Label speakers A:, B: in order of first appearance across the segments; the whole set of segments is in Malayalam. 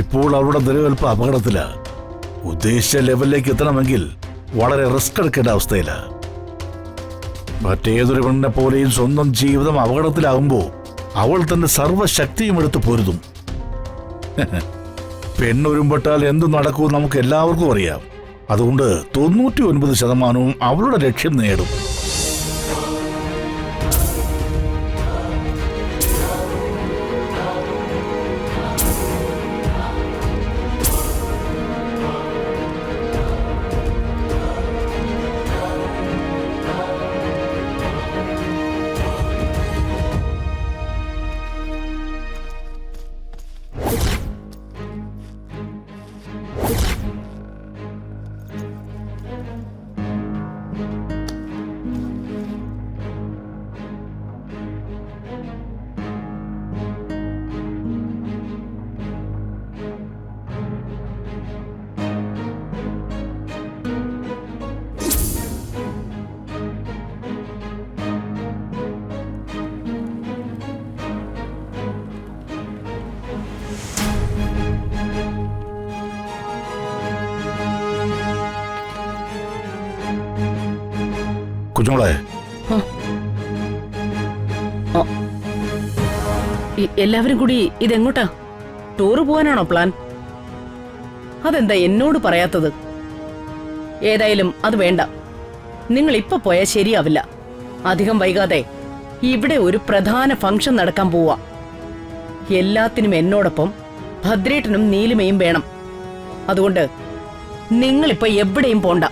A: ഇപ്പോൾ അവളുടെ നിലനിൽപ്പ് അപകടത്തിലാ. ഉദ്ദേശിച്ച ലെവലിലേക്ക് എത്തണമെങ്കിൽ വളരെ റിസ്ക് എടുക്കേണ്ട അവസ്ഥയിലാ. മറ്റേതൊരു പെണ്ണിനെ പോലെയും സ്വന്തം ജീവിതം അപകടത്തിലാകുമ്പോൾ അവൾ തന്റെ സർവ്വശക്തിയും എടുത്ത് പൊരുതും. പെണ്ണൊരുമ്പെട്ടാൽ എന്തു നടക്കുമെന്ന് നമുക്ക് എല്ലാവർക്കും അറിയാം. അതുകൊണ്ട് 99% അവളുടെ ലക്ഷ്യം നേടും. കുഞ്ഞോളെ,
B: എല്ലാവരും കൂടി ഇതെങ്ങോട്ടാ? Tour പോവാനാണോ plan? അതെന്താ എന്നോട് പറയാത്തത്? ഏതായാലും അത് വേണ്ട. നിങ്ങൾ ഇപ്പൊ പോയാൽ ശരിയാവില്ല. അധികം വൈകാതെ ഇവിടെ ഒരു പ്രധാന ഫംഗ്ഷൻ നടക്കാൻ പോവാ. എല്ലാത്തിനും എന്നോടൊപ്പം ഭദ്രേട്ടനും നീലിമയും വേണം. അതുകൊണ്ട് നിങ്ങളിപ്പോ എവിടെയും പോണ്ട.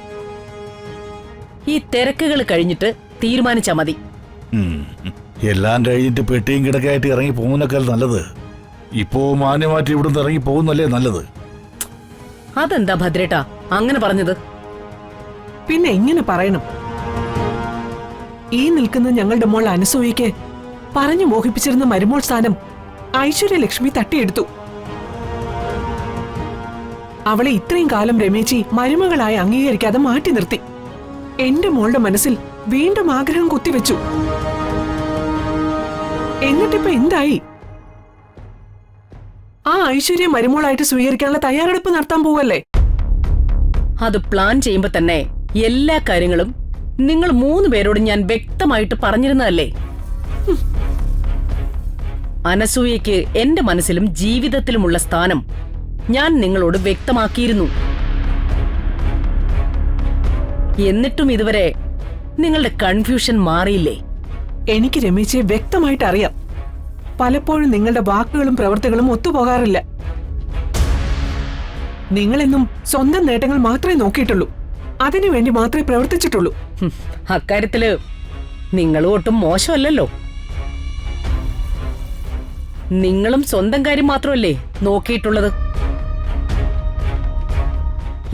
B: ഈ തിരക്കുകൾ കഴിഞ്ഞിട്ട് തീരുമാനിച്ചാ മതി.
A: എല്ലാം കഴിഞ്ഞിട്ട് പെട്ടിയും കിടക്കായിട്ട് ഇറങ്ങി പോകുന്നേക്കാൾ നല്ലത് ഇപ്പോ മാന്യമാറ്റി ഇവിടുന്ന് ഇറങ്ങി പോകുന്നല്ലേ നല്ലത്.
B: അതെന്താ ഭദ്രേട്ടാ അങ്ങനെ പറഞ്ഞത്?
C: പിന്നെ എങ്ങനെ പറയണം? ഈ നിൽക്കുന്ന ഞങ്ങളുടെ മോൾ അനസൂയയ്ക്ക് പറഞ്ഞു മോഹിപ്പിച്ചിരുന്ന മരുമോൾ സ്ഥാനം ഐശ്വര്യലക്ഷ്മി തട്ടിയെടുത്തു. അവളെ ഇത്രയും കാലം രമേശി മരുമകളായി അംഗീകരിക്കാതെ മാറ്റി നിർത്തി. എന്റെ മോളുടെ മനസ്സിൽ വീണ്ടും ആഗ്രഹം കുത്തിവെച്ചു. എന്നിട്ടിപ്പോ എന്തായി? ആ ഐശ്വര്യ മരുമോളായിട്ട് സ്വീകരിക്കാനുള്ള തയ്യാറെടുപ്പ് നടത്താൻ പോവല്ലേ?
B: അത് പ്ലാൻ ചെയ്യുമ്പോ തന്നെ എല്ലാ കാര്യങ്ങളും നിങ്ങൾ 3 പേരോടും ഞാൻ വ്യക്തമായിട്ട് പറഞ്ഞിരുന്നതല്ലേ? അനസൂയയ്ക്ക് എന്റെ മനസ്സിലും ജീവിതത്തിലുമുള്ള സ്ഥാനം ഞാൻ നിങ്ങളോട് വ്യക്തമാക്കിയിരുന്നു. എന്നിട്ടും ഇതുവരെ നിങ്ങളുടെ കൺഫ്യൂഷൻ മാറിയില്ലേ?
C: എനിക്ക് രമേശിയെ വ്യക്തമായിട്ട് അറിയാം. പലപ്പോഴും നിങ്ങളുടെ വാക്കുകളും പ്രവൃത്തികളും ഒത്തുപോകാറില്ല. നിങ്ങളെന്നും സ്വന്തം നേട്ടങ്ങൾ മാത്രമേ നോക്കിയിട്ടുള്ളൂ. അതിനുവേണ്ടി മാത്രമേ പ്രവർത്തിച്ചിട്ടുള്ളൂ.
B: അക്കാര്യത്തില് നിങ്ങളും ഒട്ടും മോശമല്ലല്ലോ. നിങ്ങളും സ്വന്തം കാര്യം മാത്രമല്ലേ നോക്കിയിട്ടുള്ളത്?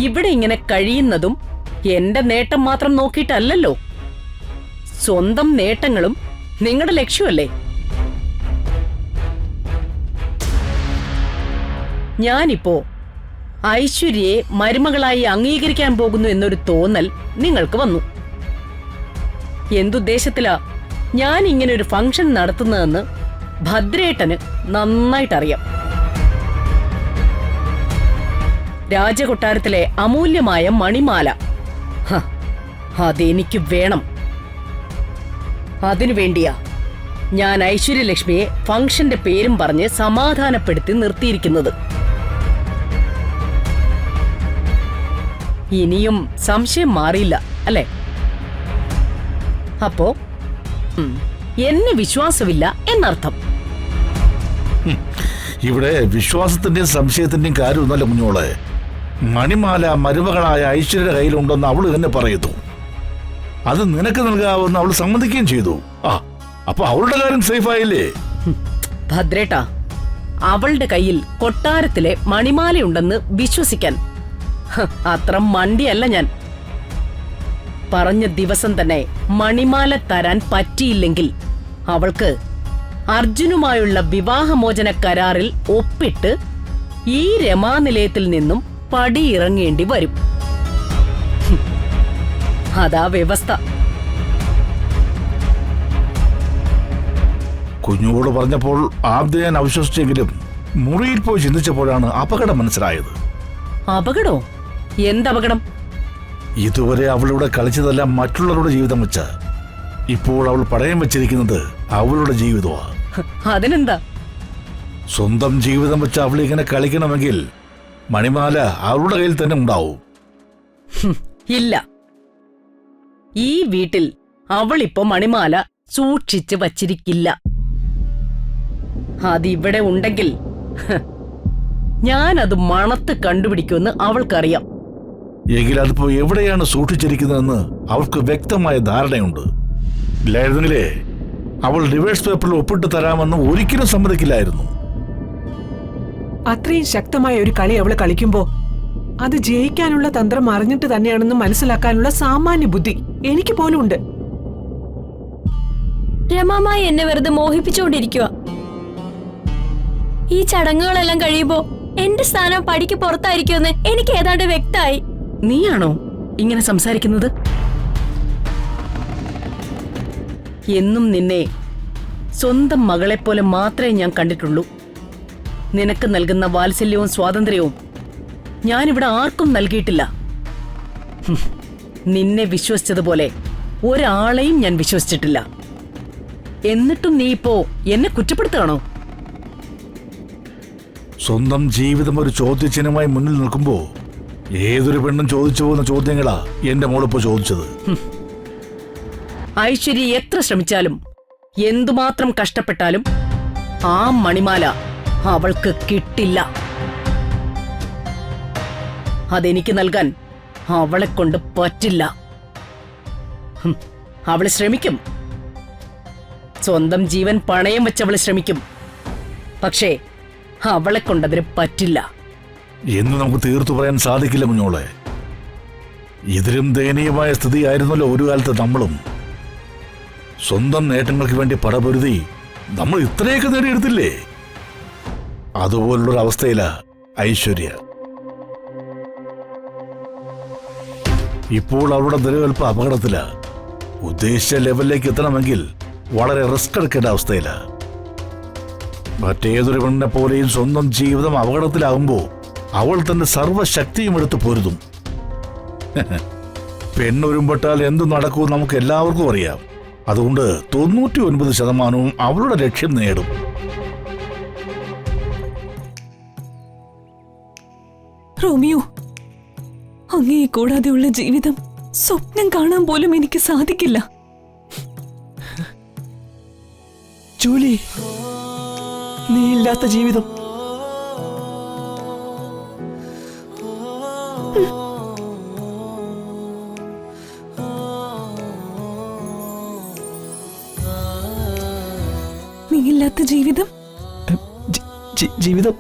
B: ഇവിടെ ഇങ്ങനെ കഴിയുന്നതും എന്റെ നേട്ടം മാത്രം നോക്കിയിട്ടല്ലല്ലോ. സ്വന്തം നേട്ടങ്ങളും നിങ്ങളുടെ ലക്ഷ്യമല്ലേ? ഞാനിപ്പോ ഐശ്വര്യയെ മരുമകളായി അംഗീകരിക്കാൻ പോകുന്നു എന്നൊരു തോന്നൽ നിങ്ങൾക്ക് വന്നു. എന്തുദ്ദേശത്തിലാ ഞാൻ ഇങ്ങനെ ഒരു ഫംഗ്ഷൻ നടത്തുന്നതെന്ന് ഭദ്രേട്ടന് നന്നായിട്ടറിയാം. രാജകൊട്ടാരത്തിലെ അമൂല്യമായ മണിമാല അതെനിക്ക് വേണം. അതിനുവേണ്ടിയാ ഞാൻ ഐശ്വര്യലക്ഷ്മിയെ ഫംഗ്ഷന്റെ പേരും പറഞ്ഞ് സമാധാനപ്പെടുത്തി നിർത്തിയിരിക്കുന്നത്. ഇനിയും സംശയം മാറിയില്ല അല്ലേ? അപ്പോ എന്നെ വിശ്വാസമില്ല എന്നർത്ഥം.
A: ഇവിടെ വിശ്വാസത്തിന്റെയും സംശയത്തിന്റെയും കാര്യമൊന്നുമല്ല കുഞ്ഞോളെ. മണിമാല മരുമകളായ ഐശ്വര്യയുടെ കയ്യിലുണ്ടെന്ന് അവള് തന്നെ പറയുന്നു. അത് നിനക്ക് നൽകാമെന്ന് അവൾ സമ്മതിക്കുകയും ചെയ്തു. അപ്പൊ അവളുടെ കാര്യം സേഫ് ആയില്ലേ?
B: ഭദ്രേട്ടാ, അവളുടെ കയ്യിൽ കൊട്ടാരത്തിലെ മണിമാലയുണ്ടെന്ന് വിശ്വസിക്കാൻ അത്ര മണ്ടിയല്ല ഞാൻ. പറഞ്ഞ ദിവസം തന്നെ മണിമാല തരാൻ പറ്റിയില്ലെങ്കിൽ അവൾക്ക് അർജുനുമായുള്ള വിവാഹമോചന കരാറിൽ ഒപ്പിട്ട് ഈ രമാനിലയത്തിൽ നിന്നും പടിയിറങ്ങേണ്ടി വരും. അതാ വ്യവസ്ഥ.
A: കുഞ്ഞോട് പറഞ്ഞപ്പോൾ ആദ്യം ഞാൻ അവിശ്വസിച്ചെങ്കിലും മുറിയിൽ പോയി ചിന്തിച്ചപ്പോഴാണ് അപകടം മനസ്സിലായത്.
B: അപകടോ? എന്തപകടം?
A: ഇതുവരെ അവളുടെ കളിച്ചതെല്ലാം മറ്റുള്ളവരുടെ ജീവിതം വെച്ച ഇപ്പോൾ അവൾ പടയം വെച്ചിരിക്കുന്നത് അവളുടെ ജീവിതമാണ്.
B: അതിനെന്താ?
A: സ്വന്തം ജീവിതം വെച്ച് അവൾ ഇങ്ങനെ കളിക്കണമെങ്കിൽ മണിമാല അവളുടെ കയ്യിൽ തന്നെ ഉണ്ടാവും.
B: ഇല്ല, ഈ വീട്ടിൽ അവളിപ്പോ മണിമാല സൂക്ഷിച്ച് വച്ചിരിക്കില്ല. അതിവിടെ ഉണ്ടെങ്കിൽ ഞാനത് മണത്ത് കണ്ടുപിടിക്കുമെന്ന് അവൾക്കറിയാം.
A: എങ്കിൽ അതിപ്പോ എവിടെയാണ് സൂക്ഷിച്ചിരിക്കുന്നതെന്ന് അവൾക്ക് വ്യക്തമായ ധാരണയുണ്ട്. ഇല്ലായിരുന്നെങ്കിലേ അവൾ ഡിവേഴ്സ് പേപ്പറിൽ ഒപ്പിട്ട് തരാമെന്ന് ഒരിക്കലും സമ്മതിക്കില്ലായിരുന്നു.
C: അത്രയും ശക്തമായ ഒരു കളി അവള് കളിക്കുമ്പോ അത് ജയിക്കാനുള്ള തന്ത്രം അറിഞ്ഞിട്ട് തന്നെയാണെന്ന് മനസ്സിലാക്കാനുള്ള സാമാന്യ ബുദ്ധി എനിക്ക് പോലും ഉണ്ട്.
D: രമാമായി എന്നെ വെറുതെ മോഹിപ്പിച്ചുകൊണ്ടിരിക്കുക. ഈ ചടങ്ങുകളെല്ലാം കഴിയുമ്പോ എന്റെ സ്ഥാനം പടിക്ക് പുറത്തായിരിക്കുമെന്ന് എനിക്ക് ഏതാണ്ട് വ്യക്തമായി.
B: നീയാണോ ഇങ്ങനെ സംസാരിക്കുന്നത്? എന്നും നിന്നെ സ്വന്തം മകളെപ്പോലെ മാത്രമേ ഞാൻ കണ്ടിട്ടുള്ളൂ. നിനക്ക് നൽകുന്ന വാത്സല്യവും സ്വാതന്ത്ര്യവും ഞാനിവിടെ ആർക്കും നൽകിയിട്ടില്ല. നിന്നെ വിശ്വസിച്ചതുപോലെ ഒരാളെയും ഞാൻ വിശ്വസിച്ചിട്ടില്ല. എന്നിട്ടും നീ ഇപ്പോ എന്നെ കുറ്റപ്പെടുത്തുകയാണോ?
A: സ്വന്തം ജീവിതം ഒരു ചോദ്യചിഹ്നമായി മുന്നിൽ നിൽക്കുമ്പോ ഏതൊരു പെണ്ണും ചോദിച്ചു പോകുന്ന ചോദ്യങ്ങളാ എന്റെ മോളിപ്പോ ചോദിച്ചത്.
B: ഐശ്വര്യ എത്ര ശ്രമിച്ചാലും എന്തുമാത്രം കഷ്ടപ്പെട്ടാലും ആ മണിമാല അവൾക്ക് കിട്ടില്ല. അതെനിക്ക് നൽകാൻ അവളെ കൊണ്ട് പറ്റില്ല. അവള് ശ്രമിക്കും, സ്വന്തം ജീവൻ പണയം വെച്ചവള് ശ്രമിക്കും. പക്ഷേ അവളെ കൊണ്ടതിന് പറ്റില്ല
A: എന്ന് നമുക്ക് തീർത്തു പറയാൻ സാധിക്കില്ല കുഞ്ഞോളെ. ഇതിലും ദയനീയമായ സ്ഥിതിയായിരുന്നല്ലോ ഒരു കാലത്ത് നമ്മളും. സ്വന്തം നേട്ടങ്ങൾക്ക് വേണ്ടി പടപൊരുതി നമ്മൾ ഇത്രയൊക്കെ നേടിയെടുത്തില്ലേ? അതുപോലുള്ളൊരു അവസ്ഥയിലാ ഐശ്വര്യ. ഇപ്പോൾ അവളുടെ നിലനിൽപ്പ് അപകടത്തിലാ. ഉദ്ദേശിച്ച ലെവലിലേക്ക് എത്തണമെങ്കിൽ വളരെ റിസ്ക് എടുക്കേണ്ട അവസ്ഥയിലാ. മറ്റേതൊരു പെണ്ണിനെ പോലെയും സ്വന്തം ജീവിതം അപകടത്തിലാകുമ്പോ അവൾ തന്റെ സർവ്വശക്തിയും എടുത്ത് പൊരുതും. പെണ്ണൊരുമ്പെട്ടാൽ എന്തു നടക്കുമെന്ന് നമുക്ക് എല്ലാവർക്കും അറിയാം. അതുകൊണ്ട് 99% അവളുടെ ലക്ഷ്യം നേടും.
D: റോമിയോ, അങ്ങയെ കൂടാതെയുള്ള ജീവിതം സ്വപ്നം കാണാൻ പോലും എനിക്ക് സാധിക്കില്ല.
E: ജൂലി, നീ ഇല്ലാത്ത ജീവിതം
D: നീ ഇല്ലാത്ത ജീവിതം
E: ജീവിതം